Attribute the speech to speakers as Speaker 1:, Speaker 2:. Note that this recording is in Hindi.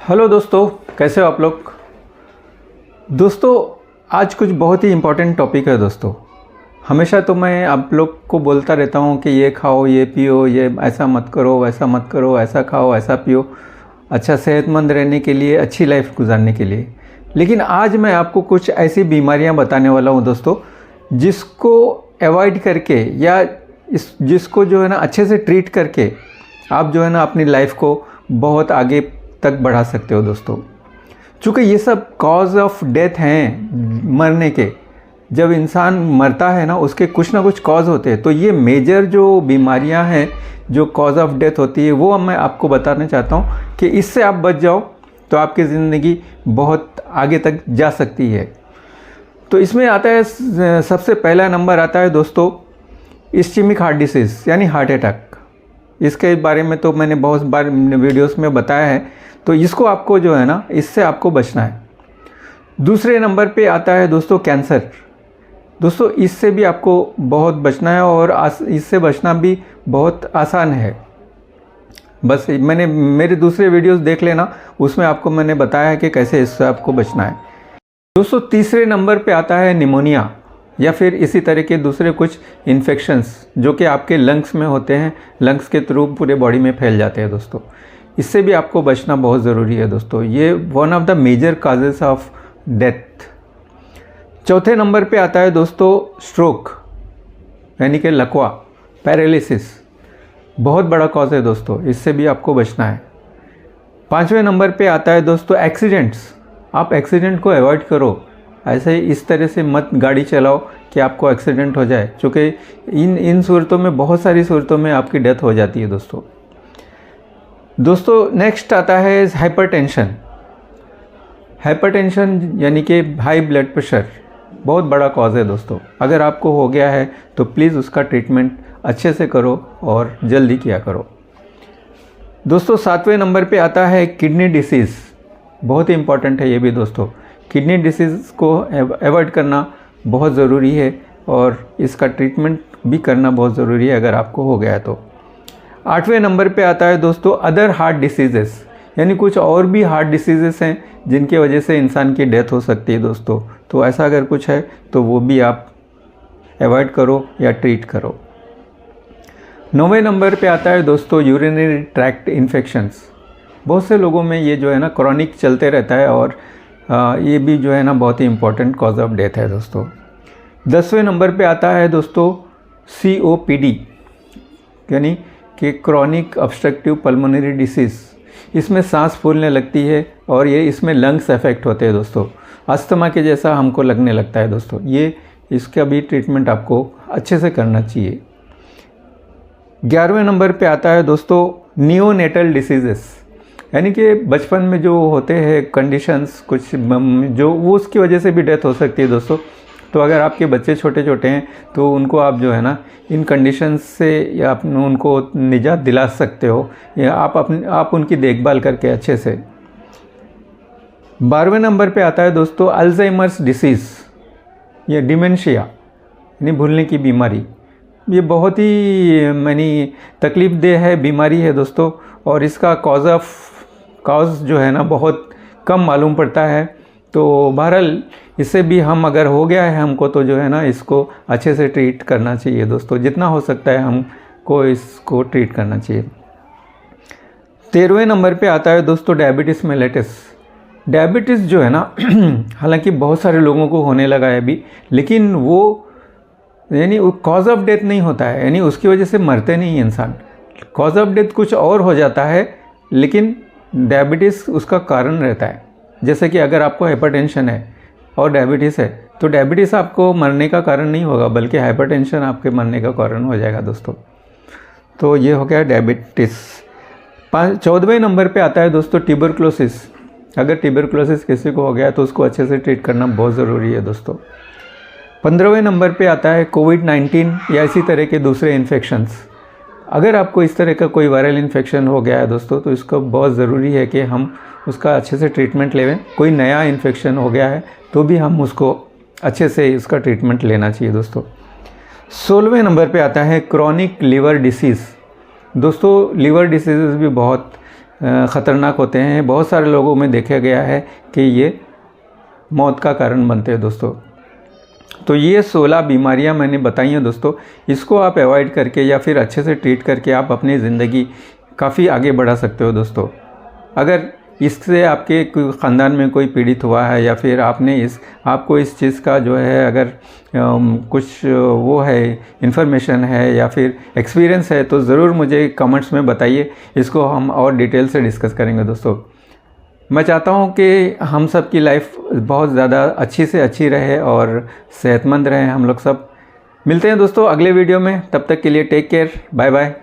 Speaker 1: हेलो दोस्तों, कैसे हो आप लोग। दोस्तों आज कुछ बहुत ही इम्पोर्टेंट टॉपिक है दोस्तों। हमेशा तो मैं आप लोग को बोलता रहता हूँ कि ये खाओ, ये पियो, ये ऐसा मत करो, वैसा मत करो, ऐसा खाओ, ऐसा पियो, अच्छा सेहतमंद रहने के लिए, अच्छी लाइफ गुजारने के लिए। लेकिन आज मैं आपको कुछ ऐसी बीमारियाँ बताने वाला हूँ दोस्तों, जिसको अवॉइड करके या जिसको जो है ना अच्छे से ट्रीट करके आप जो है ना अपनी लाइफ को बहुत आगे तक बढ़ा सकते हो दोस्तों। चूँकि ये सब कॉज ऑफ डेथ हैं मरने के, जब इंसान मरता है ना उसके कुछ ना कुछ कॉज होते हैं। तो ये मेजर जो बीमारियां हैं जो कॉज ऑफ डेथ होती है वो मैं आपको बताना चाहता हूँ कि इससे आप बच जाओ तो आपकी ज़िंदगी बहुत आगे तक जा सकती है। तो इसमें आता है, सबसे पहला नंबर आता है दोस्तों इस्चेमिक हार्ट डिसीज़ यानी हार्ट अटैक। इसके बारे में तो मैंने बहुत बार वीडियोस में बताया है, तो इसको आपको जो है ना इससे आपको बचना है। दूसरे नंबर पे आता है दोस्तों कैंसर। दोस्तों इससे भी आपको बहुत बचना है और इससे बचना भी बहुत आसान है। बस मैंने मेरे दूसरे वीडियोस देख लेना, उसमें आपको मैंने बताया है कि कैसे इससे आपको बचना है। दोस्तों तीसरे नंबर पे आता है निमोनिया या फिर इसी तरह के दूसरे कुछ इन्फेक्शंस जो कि आपके लंग्स में होते हैं, लंग्स के थ्रू पूरे बॉडी में फैल जाते हैं दोस्तों। इससे भी आपको बचना बहुत ज़रूरी है दोस्तों। ये one of the major causes of death. चौथे नंबर पे आता है दोस्तों स्ट्रोक यानी कि लकवा, पैरालिसिस, बहुत बड़ा कॉज है दोस्तों, इससे भी आपको बचना है। पाँचवें नंबर पे आता है दोस्तों एक्सीडेंट्स। आप एक्सीडेंट को अवॉइड करो, ऐसे इस तरह से मत गाड़ी चलाओ कि आपको एक्सीडेंट हो जाए, क्योंकि इन सूरतों में, बहुत सारी सूरतों में आपकी डेथ हो जाती है दोस्तों। दोस्तों नेक्स्ट आता है हाइपरटेंशन। हाइपरटेंशन यानी कि हाई ब्लड प्रेशर, बहुत बड़ा कॉज है दोस्तों। अगर आपको हो गया है तो प्लीज़ उसका ट्रीटमेंट अच्छे से करो और जल्दी किया करो। दोस्तों सातवें नंबर पे आता है किडनी डिसीज़। बहुत ही इम्पॉर्टेंट है ये भी दोस्तों। किडनी डिसीज़ को अवॉइड करना बहुत ज़रूरी है और इसका ट्रीटमेंट भी करना बहुत ज़रूरी है अगर आपको हो गया है तो। आठवें नंबर पे आता है दोस्तों अदर हार्ट डिसीज़ेस, यानी कुछ और भी हार्ट डिसीज़ेस हैं जिनकी वजह से इंसान की डेथ हो सकती है दोस्तों। तो ऐसा अगर कुछ है तो वो भी आप अवॉइड करो या ट्रीट करो। नौवें नंबर पे आता है दोस्तों यूरिनरी ट्रैक्ट इन्फेक्शंस। बहुत से लोगों में ये जो है ना क्रॉनिक चलते रहता है और ये भी जो है ना बहुत ही इम्पोर्टेंट कॉज ऑफ डेथ है दोस्तों। 10वें नंबर पे आता है दोस्तों COPD यानी कि क्रॉनिक ऑब्स्ट्रक्टिव पल्मोनरी डिसीज़। इसमें सांस फूलने लगती है और ये इसमें लंग्स अफेक्ट होते हैं दोस्तों। अस्थमा के जैसा हमको लगने लगता है दोस्तों। ये इसका भी ट्रीटमेंट आपको अच्छे से करना चाहिए। 11वें नंबर पे आता है दोस्तों नियोनेटल डिसीजेस, यानी कि बचपन में जो होते हैं कंडीशंस कुछ जो वो उसकी वजह से भी डेथ हो सकती है दोस्तों। तो अगर आपके बच्चे छोटे छोटे हैं तो उनको आप जो है ना इन कंडीशंस से या उनको निजात दिला सकते हो, या आप उनकी देखभाल करके अच्छे से। 12वें नंबर पे आता है दोस्तों अल्जाइमर्स डिसीज़ या डिमेंशिया यानी भूलने की बीमारी। ये बहुत ही तकलीफ देह है बीमारी है दोस्तों, और इसका कॉज जो है ना बहुत कम मालूम पड़ता है। तो बहरहाल इससे भी हम अगर हो गया है हमको तो जो है ना इसको अच्छे से ट्रीट करना चाहिए दोस्तों। जितना हो सकता है हमको इसको ट्रीट करना चाहिए। 13वें नंबर पे आता है दोस्तों डायबिटीज़ मेलिटस। डायबिटीज़ जो है ना हालांकि बहुत सारे लोगों को होने लगा है अभी, लेकिन वो यानी कॉज ऑफ डेथ नहीं होता है, यानी उसकी वजह से मरते नहीं इंसान। कॉज ऑफ डेथ कुछ और हो जाता है, लेकिन डायबिटीज़ उसका कारण रहता है। जैसे कि अगर आपको हाइपरटेंशन है और डायबिटीज़ है तो डायबिटीज़ आपको मरने का कारण नहीं होगा, बल्कि हाइपरटेंशन आपके मरने का कारण हो जाएगा दोस्तों। तो ये हो गया डायबिटीज़। 14वें नंबर पे आता है दोस्तों ट्यूबरक्लोसिस। अगर ट्यूबरक्लोसिस किसी को हो गया तो उसको अच्छे से ट्रीट करना बहुत ज़रूरी है दोस्तों। 15वें नंबर पे आता है कोविड-19 या इसी तरह के दूसरे इन्फेक्शंस। अगर आपको इस तरह का कोई वायरल इन्फेक्शन हो गया है दोस्तों तो इसको बहुत ज़रूरी है कि हम उसका अच्छे से ट्रीटमेंट लें। कोई नया इन्फेक्शन हो गया है तो भी हम उसको अच्छे से इसका ट्रीटमेंट लेना चाहिए दोस्तों। 16वें नंबर पे आता है क्रॉनिक लीवर डिसीज़। दोस्तों लीवर डिसीज़ भी बहुत ख़तरनाक होते हैं। बहुत सारे लोगों में देखा गया है कि ये मौत का कारण बनते हैं दोस्तों। तो ये 16 बीमारियां मैंने बताई हैं दोस्तों, इसको आप अवॉइड करके या फिर अच्छे से ट्रीट करके आप अपनी ज़िंदगी काफ़ी आगे बढ़ा सकते हो दोस्तों। अगर इससे आपके ख़ानदान में कोई पीड़ित हुआ है या फिर आपको इस चीज़ का जो है अगर कुछ वो है इन्फॉर्मेशन है या फिर एक्सपीरियंस है तो ज़रूर मुझे कमेंट्स में बताइए, इसको हम और डिटेल से डिस्कस करेंगे दोस्तों। मैं चाहता हूँ कि हम सब की लाइफ बहुत ज़्यादा अच्छी से अच्छी रहे और सेहतमंद रहें हम लोग सब। मिलते हैं दोस्तों अगले वीडियो में, तब तक के लिए टेक केयर, बाय बाय।